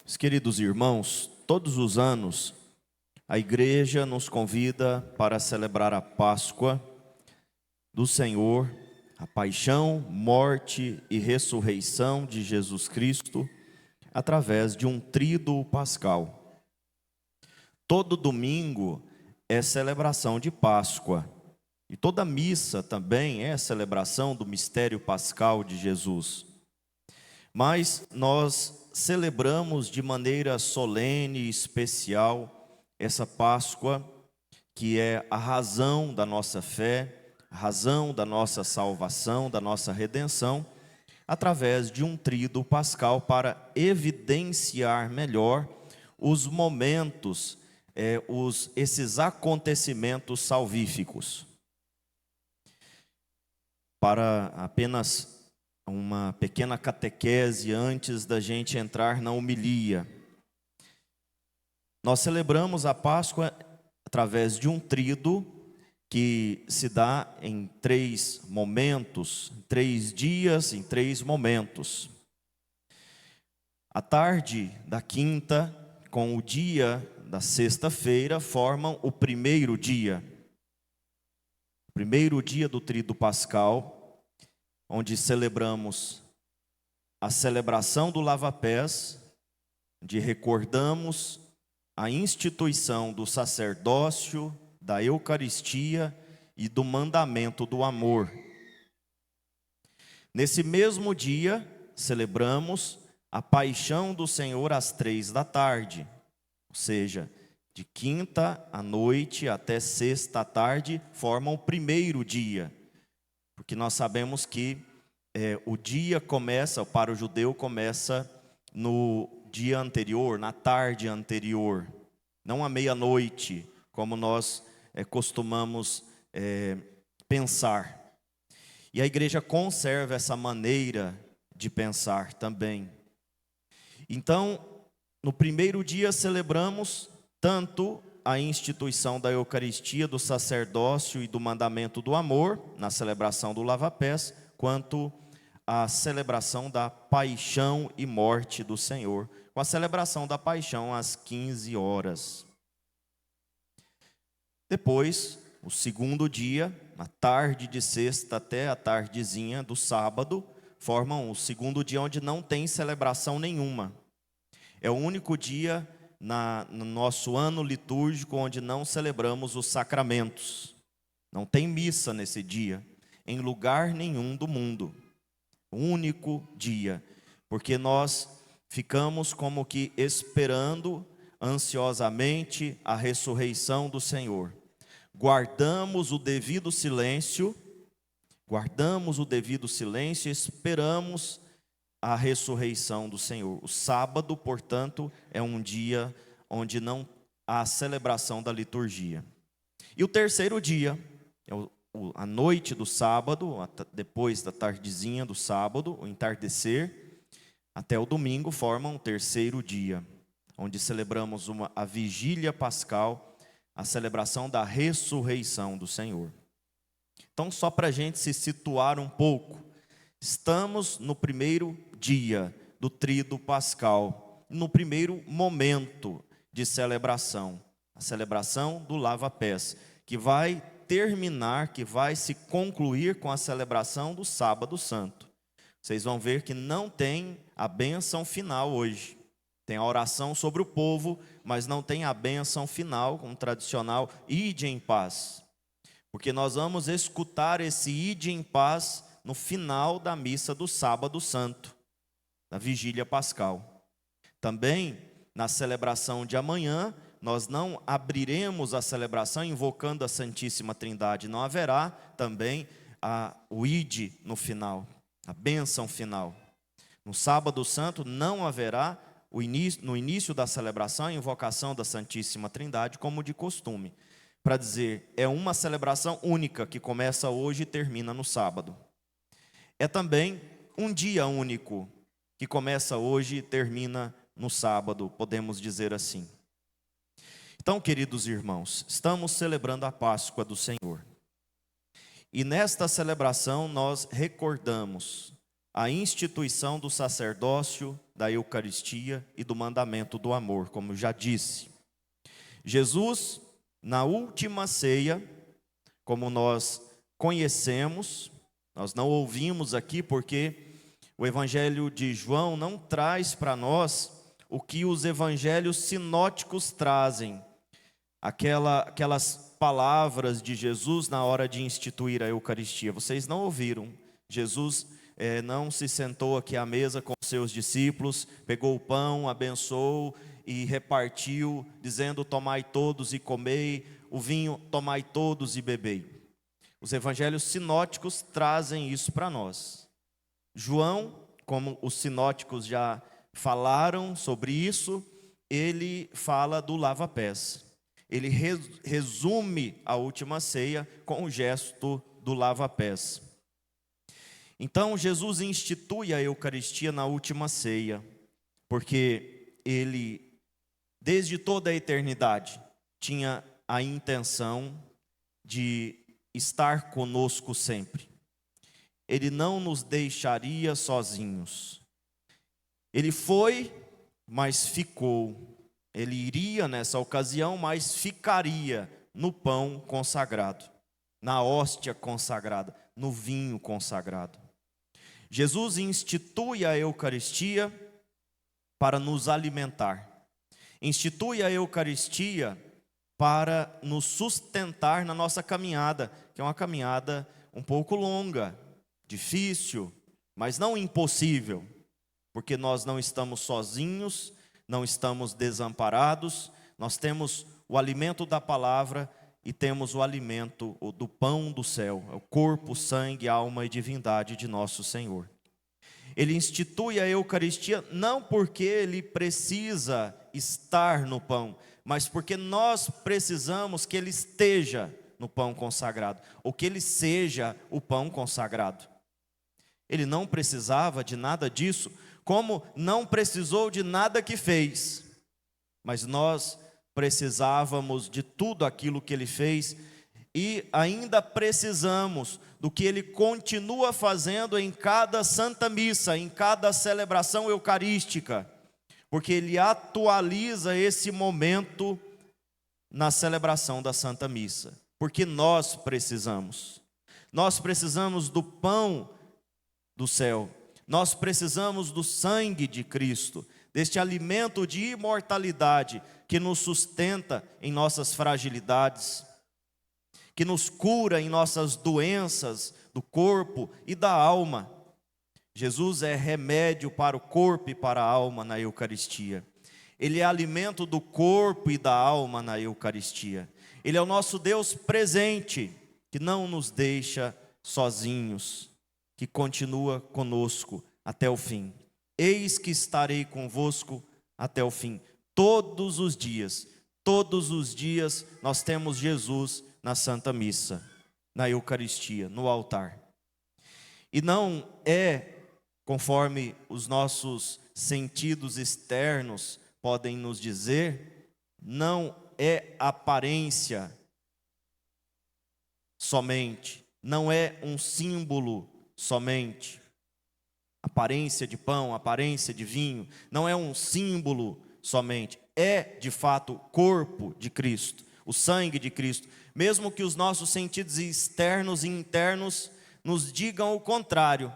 Meus queridos irmãos, todos os anos a igreja nos convida para celebrar a Páscoa do Senhor, a paixão, morte e ressurreição de Jesus Cristo, através de um tríduo pascal. Todo domingo é celebração de Páscoa, e toda missa também é celebração do mistério pascal de Jesus. Mas nós celebramos de maneira solene e especial essa Páscoa, que é a razão da nossa fé, a razão da nossa salvação, da nossa redenção, através de um tríduo pascal para evidenciar melhor os momentos, esses acontecimentos salvíficos. Para apenas uma pequena catequese antes da gente entrar na homilia. Nós celebramos a Páscoa através de um tríduo que se dá em 3 momentos, 3 dias, em 3 momentos. A tarde da quinta com o dia da sexta-feira formam o primeiro dia. O primeiro dia do tríduo pascal, onde celebramos a celebração do lava-pés, onde recordamos a instituição do sacerdócio, da Eucaristia e do mandamento do amor. Nesse mesmo dia, celebramos a paixão do Senhor às 3 da tarde, ou seja, de quinta à noite até sexta à tarde, formam o primeiro dia. Porque nós sabemos que o dia começa, para o judeu, começa no dia anterior, na tarde anterior, não à meia-noite, como nós costumamos pensar. E a igreja conserva essa maneira de pensar também. Então, no primeiro dia celebramos tanto a instituição da Eucaristia, do sacerdócio e do mandamento do amor, na celebração do lava-pés, quanto a celebração da paixão e morte do Senhor, com a celebração da paixão às 15 horas. Depois, o segundo dia, na tarde de sexta até a tardezinha do sábado, formam o segundo dia onde não tem celebração nenhuma. É o único dia no nosso ano litúrgico onde não celebramos os sacramentos. Não tem missa nesse dia, em lugar nenhum do mundo. Único dia, porque nós ficamos como que esperando ansiosamente a ressurreição do Senhor. Guardamos o devido silêncio e esperamos a ressurreição do Senhor. O sábado, portanto, é um dia onde não há celebração da liturgia. E o terceiro dia, a noite do sábado, depois da tardezinha do sábado, o entardecer, até o domingo, formam o terceiro dia, onde celebramos a vigília pascal, a celebração da ressurreição do Senhor. Então, só para a gente se situar um pouco, estamos no primeiro dia do tríduo pascal, no primeiro momento de celebração, a celebração do lava-pés, que vai terminar, que vai se concluir com a celebração do sábado santo. Vocês vão ver que não tem a bênção final hoje. Tem a oração sobre o povo, mas não tem a bênção final, como tradicional, ide em paz. Porque nós vamos escutar esse ide em paz no final da missa do sábado santo, da vigília pascal. Também, na celebração de amanhã, nós não abriremos a celebração invocando a Santíssima Trindade. Não haverá também o ide no final, a bênção final. No sábado santo não haverá no início da celebração a invocação da Santíssima Trindade, como de costume. Para dizer, é uma celebração única que começa hoje e termina no sábado. É também um dia único que começa hoje e termina no sábado, podemos dizer assim. Então, queridos irmãos, estamos celebrando a Páscoa do Senhor. E nesta celebração nós recordamos a instituição do sacerdócio, da Eucaristia e do mandamento do amor, como eu já disse. Jesus, na última ceia, como nós conhecemos, nós não ouvimos aqui porque o Evangelho de João não traz para nós o que os evangelhos sinóticos trazem, aquelas palavras de Jesus na hora de instituir a Eucaristia. Vocês não ouviram. Jesus não se sentou aqui à mesa com seus discípulos, pegou o pão, abençoou e repartiu, dizendo: tomai todos e comei, o vinho, tomai todos e bebei. Os evangelhos sinóticos trazem isso para nós. João, como os sinóticos já falaram sobre isso, ele fala do lava-pés. Ele resume a última ceia com o gesto do lava-pés. Então, Jesus institui a Eucaristia na última ceia, porque ele, desde toda a eternidade, tinha a intenção de estar conosco sempre. Ele não nos deixaria sozinhos. Ele foi, mas ficou. Ele iria nessa ocasião, mas ficaria no pão consagrado, na hóstia consagrada, no vinho consagrado. Jesus institui a Eucaristia para nos alimentar. Institui a Eucaristia para nos sustentar na nossa caminhada, que é uma caminhada um pouco longa, difícil, mas não impossível, porque nós não estamos sozinhos, não estamos desamparados, nós temos o alimento da palavra e temos o alimento do pão do céu, o corpo, sangue, alma e divindade de nosso Senhor. Ele institui a Eucaristia não porque ele precisa estar no pão, mas porque nós precisamos que ele esteja no pão consagrado, ou que ele seja o pão consagrado. Ele não precisava de nada disso, como não precisou de nada que fez, mas nós precisávamos de tudo aquilo que ele fez e ainda precisamos do que ele continua fazendo em cada Santa Missa, em cada celebração eucarística, porque ele atualiza esse momento na celebração da Santa Missa, porque nós precisamos do pão do céu, nós precisamos do sangue de Cristo, deste alimento de imortalidade que nos sustenta em nossas fragilidades, que nos cura em nossas doenças do corpo e da alma. Jesus é remédio para o corpo e para a alma na Eucaristia. Ele é alimento do corpo e da alma na Eucaristia. Ele é o nosso Deus presente, que não nos deixa sozinhos, que continua conosco até o fim. Eis que estarei convosco até o fim. Todos os dias nós temos Jesus na Santa Missa, na Eucaristia, no altar. E não é, conforme os nossos sentidos externos podem nos dizer, não é aparência somente, não é um símbolo somente. Aparência de pão, aparência de vinho, não é um símbolo somente, é de fato o corpo de Cristo, o sangue de Cristo, mesmo que os nossos sentidos externos e internos nos digam o contrário.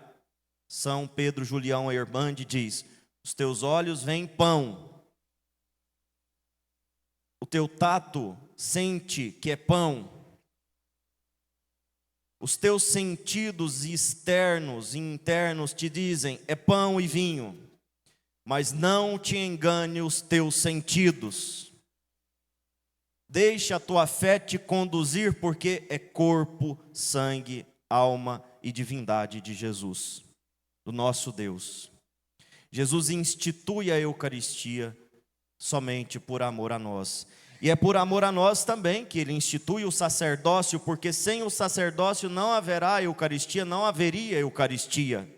São Pedro Julião Erbandi diz: os teus olhos veem pão, o teu tato sente que é pão, os teus sentidos externos e internos te dizem é pão e vinho, mas não te engane os teus sentidos. Deixa a tua fé te conduzir, porque é corpo, sangue, alma e divindade de Jesus, do nosso Deus. Jesus institui a Eucaristia somente por amor a nós. E é por amor a nós também que ele institui o sacerdócio, porque sem o sacerdócio não haverá Eucaristia, não haveria Eucaristia.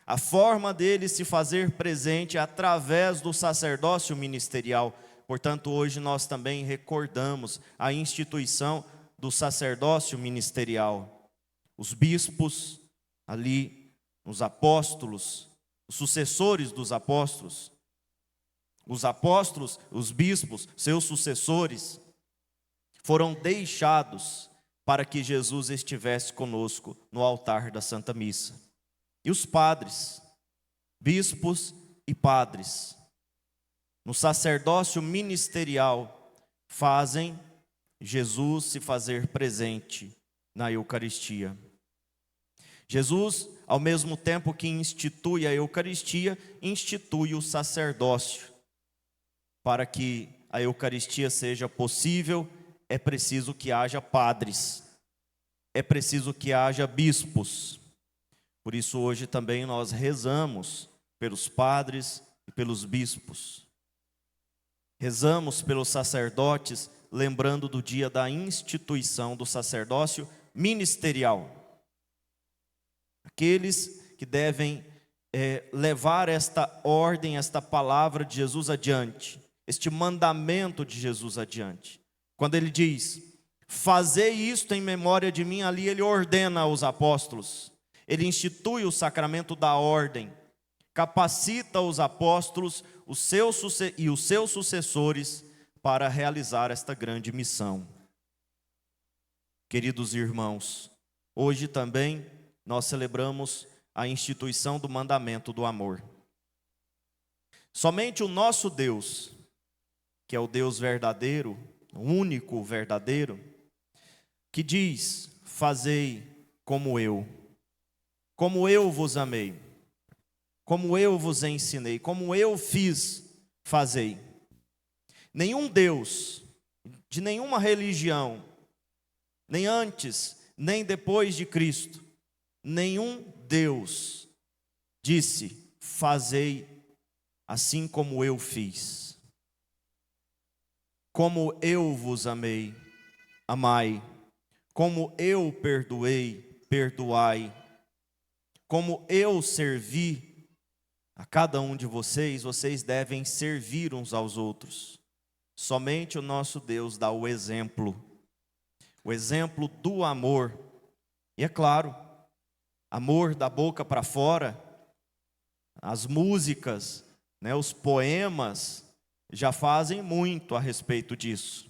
A forma dele se fazer presente é através do sacerdócio ministerial. Portanto, hoje nós também recordamos a instituição do sacerdócio ministerial. Os bispos ali nos apóstolos, os sucessores dos apóstolos, os bispos, seus sucessores, foram deixados para que Jesus estivesse conosco no altar da Santa Missa. E os padres, bispos e padres, no sacerdócio ministerial, fazem Jesus se fazer presente na Eucaristia. Jesus, ao mesmo tempo que institui a Eucaristia, institui o sacerdócio. Para que a Eucaristia seja possível, é preciso que haja padres, é preciso que haja bispos. Por isso hoje também nós rezamos pelos padres e pelos bispos. Rezamos pelos sacerdotes, lembrando do dia da instituição do sacerdócio ministerial. Aqueles que devem levar esta ordem, esta palavra de Jesus adiante, este mandamento de Jesus adiante. Quando ele diz, fazei isto em memória de mim, ali ele ordena aos apóstolos, ele institui o sacramento da ordem, capacita os apóstolos e os seus sucessores para realizar esta grande missão. Queridos irmãos, hoje também nós celebramos a instituição do mandamento do amor. Somente o nosso Deus, que é o Deus verdadeiro, o único verdadeiro, que diz, fazei como eu vos amei, como eu vos ensinei, como eu fiz, fazei. Nenhum Deus, de nenhuma religião, nem antes, nem depois de Cristo, nenhum Deus disse, fazei assim como eu fiz. Como eu vos amei, amai. Como eu perdoei, perdoai. Como eu servi a cada um de vocês, vocês devem servir uns aos outros. Somente o nosso Deus dá o exemplo do amor. E é claro, amor da boca para fora, as músicas, os poemas, já fazem muito a respeito disso.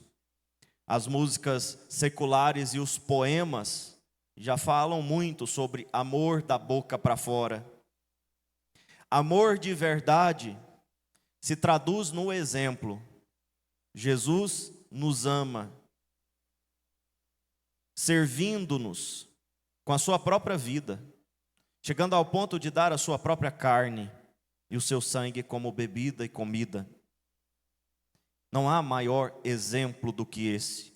As músicas seculares e os poemas já falam muito sobre amor da boca para fora. Amor de verdade se traduz no exemplo. Jesus nos ama, servindo-nos com a sua própria vida, chegando ao ponto de dar a sua própria carne e o seu sangue como bebida e comida. Não há maior exemplo do que esse.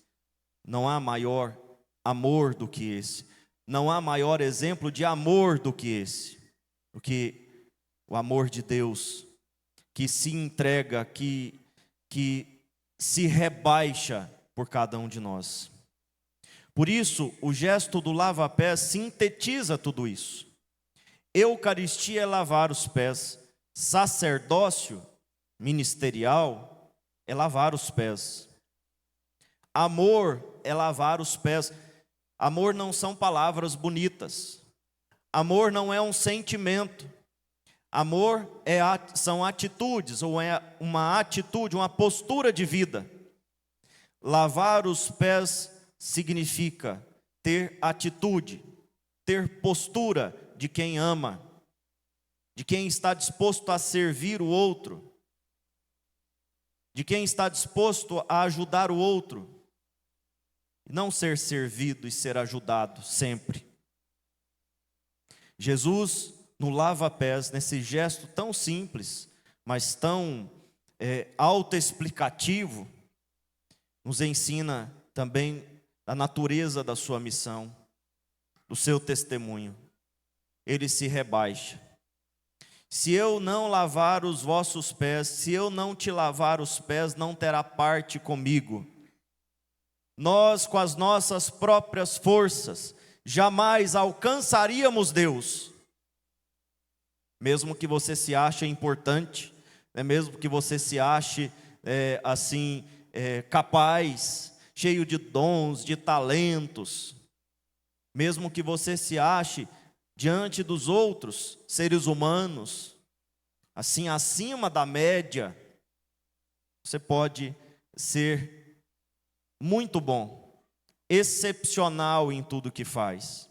Não há maior amor do que esse. Não há maior exemplo de amor do que esse. Do que o amor de Deus, que se entrega, que se rebaixa por cada um de nós. Por isso, o gesto do lava-pés sintetiza tudo isso. Eucaristia é lavar os pés. Sacerdócio ministerial é lavar os pés. Amor é lavar os pés. Amor não são palavras bonitas. Amor não é um sentimento. Amor são atitudes, ou é uma atitude, uma postura de vida. Lavar os pés significa ter atitude, ter postura de quem ama, de quem está disposto a servir o outro, de quem está disposto a ajudar o outro, não ser servido e ser ajudado sempre. Jesus, no lava-pés, nesse gesto tão simples, mas tão autoexplicativo, nos ensina também a natureza da sua missão, do seu testemunho. Ele se rebaixa. Se eu não lavar os vossos pés, se eu não te lavar os pés, não terá parte comigo. Nós, com as nossas próprias forças, jamais alcançaríamos Deus. Mesmo que você se ache importante, mesmo que você se ache capaz, cheio de dons, de talentos, mesmo que você se ache diante dos outros seres humanos, assim, acima da média, você pode ser muito bom, excepcional em tudo que faz,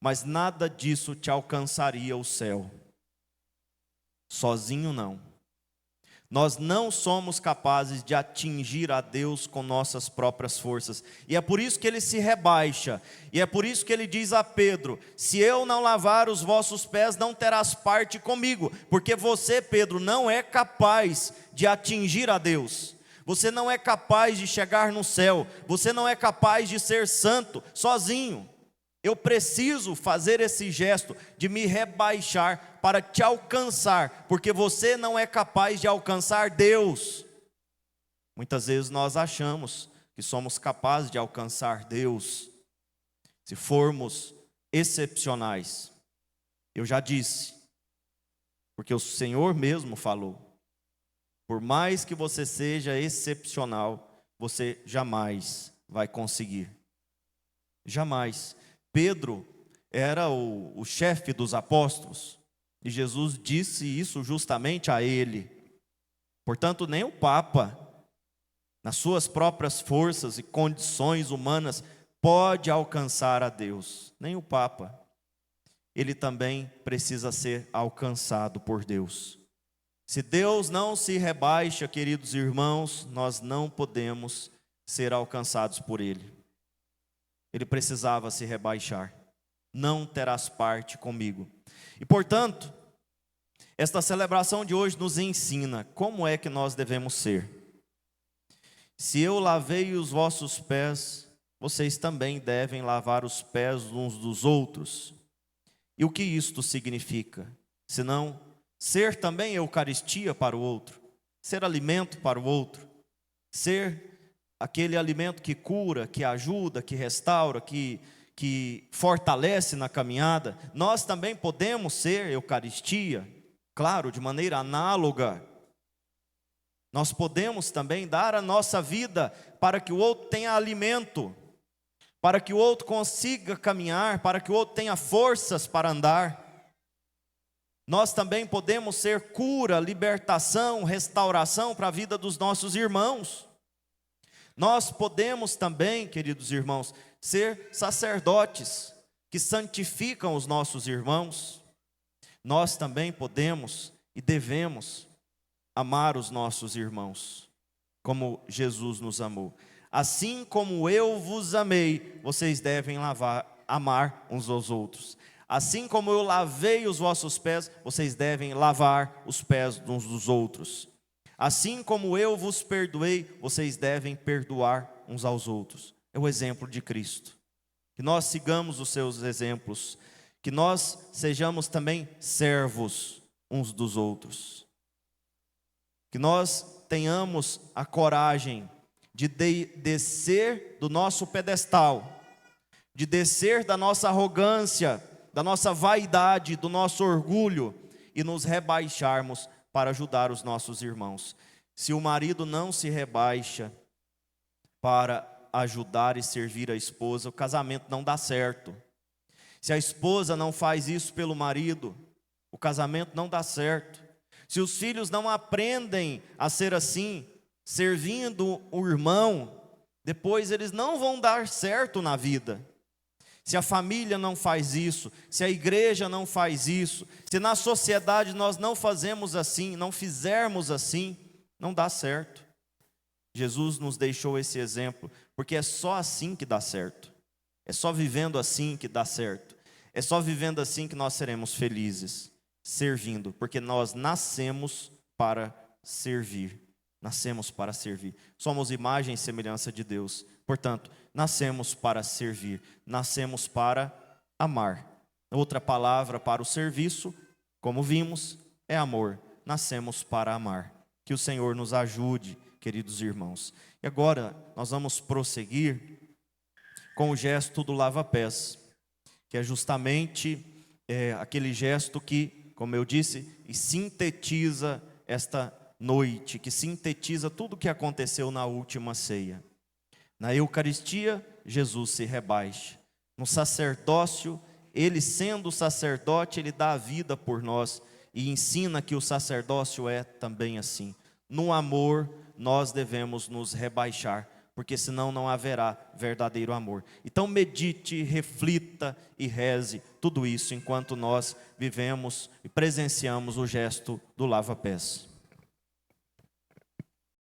mas nada disso te alcançaria o céu. Sozinho não. Nós não somos capazes de atingir a Deus com nossas próprias forças. E é por isso que ele se rebaixa. E é por isso que ele diz a Pedro: se eu não lavar os vossos pés, não terás parte comigo. Porque você, Pedro, não é capaz de atingir a Deus. Você não é capaz de chegar no céu. Você não é capaz de ser santo sozinho. Eu preciso fazer esse gesto de me rebaixar para te alcançar, porque você não é capaz de alcançar Deus. Muitas vezes nós achamos que somos capazes de alcançar Deus, se formos excepcionais. Eu já disse, porque o Senhor mesmo falou: por mais que você seja excepcional, você jamais vai conseguir. Jamais. Pedro era o chefe dos apóstolos, e Jesus disse isso justamente a ele. Portanto, nem o Papa, nas suas próprias forças e condições humanas, pode alcançar a Deus. Nem o Papa. Ele também precisa ser alcançado por Deus. Se Deus não se rebaixa, queridos irmãos, nós não podemos ser alcançados por Ele. Ele precisava se rebaixar. Não terás parte comigo. E portanto, esta celebração de hoje nos ensina como é que nós devemos ser. Se eu lavei os vossos pés, vocês também devem lavar os pés uns dos outros. E o que isto significa? Senão, ser também Eucaristia para o outro, ser alimento para o outro, ser aquele alimento que cura, que ajuda, que restaura, que fortalece na caminhada. Nós também podemos ser Eucaristia, claro, de maneira análoga. Nós podemos também dar a nossa vida para que o outro tenha alimento, para que o outro consiga caminhar, para que o outro tenha forças para andar. Nós também podemos ser cura, libertação, restauração para a vida dos nossos irmãos. Nós podemos também, queridos irmãos, ser sacerdotes que santificam os nossos irmãos. Nós também podemos e devemos amar os nossos irmãos, como Jesus nos amou. Assim como eu vos amei, vocês devem amar uns aos outros. Assim como eu lavei os vossos pés, vocês devem lavar os pés uns dos outros. Assim como eu vos perdoei, vocês devem perdoar uns aos outros. É o exemplo de Cristo. Que nós sigamos os seus exemplos. Que nós sejamos também servos uns dos outros. Que nós tenhamos a coragem de descer do nosso pedestal, de descer da nossa arrogância, da nossa vaidade, do nosso orgulho e nos rebaixarmos para ajudar os nossos irmãos. Se o marido não se rebaixa para ajudar e servir a esposa, o casamento não dá certo. Se a esposa não faz isso pelo marido, o casamento não dá certo. Se os filhos não aprendem a ser assim, servindo o irmão, depois eles não vão dar certo na vida. Se a família não faz isso, se a igreja não faz isso, se na sociedade nós não fazemos assim, não fizermos assim, não dá certo. Jesus nos deixou esse exemplo, porque é só assim que dá certo. É só vivendo assim que dá certo. É só vivendo assim que nós seremos felizes, servindo, porque nós nascemos para servir. Nascemos para servir. Somos imagem e semelhança de Deus. Portanto, nascemos para servir, nascemos para amar. Outra palavra para o serviço, como vimos, é amor. Nascemos para amar. Que o Senhor nos ajude, queridos irmãos. E agora nós vamos prosseguir com o gesto do lava-pés, que é justamente aquele gesto que, como eu disse, sintetiza esta noite, que sintetiza tudo o que aconteceu na última ceia. Na Eucaristia, Jesus se rebaixa. No sacerdócio, Ele, sendo sacerdote, ele dá a vida por nós e ensina que o sacerdócio é também assim. No amor, nós devemos nos rebaixar, porque senão não haverá verdadeiro amor. Então medite, reflita e reze tudo isso enquanto nós vivemos e presenciamos o gesto do lava-pés.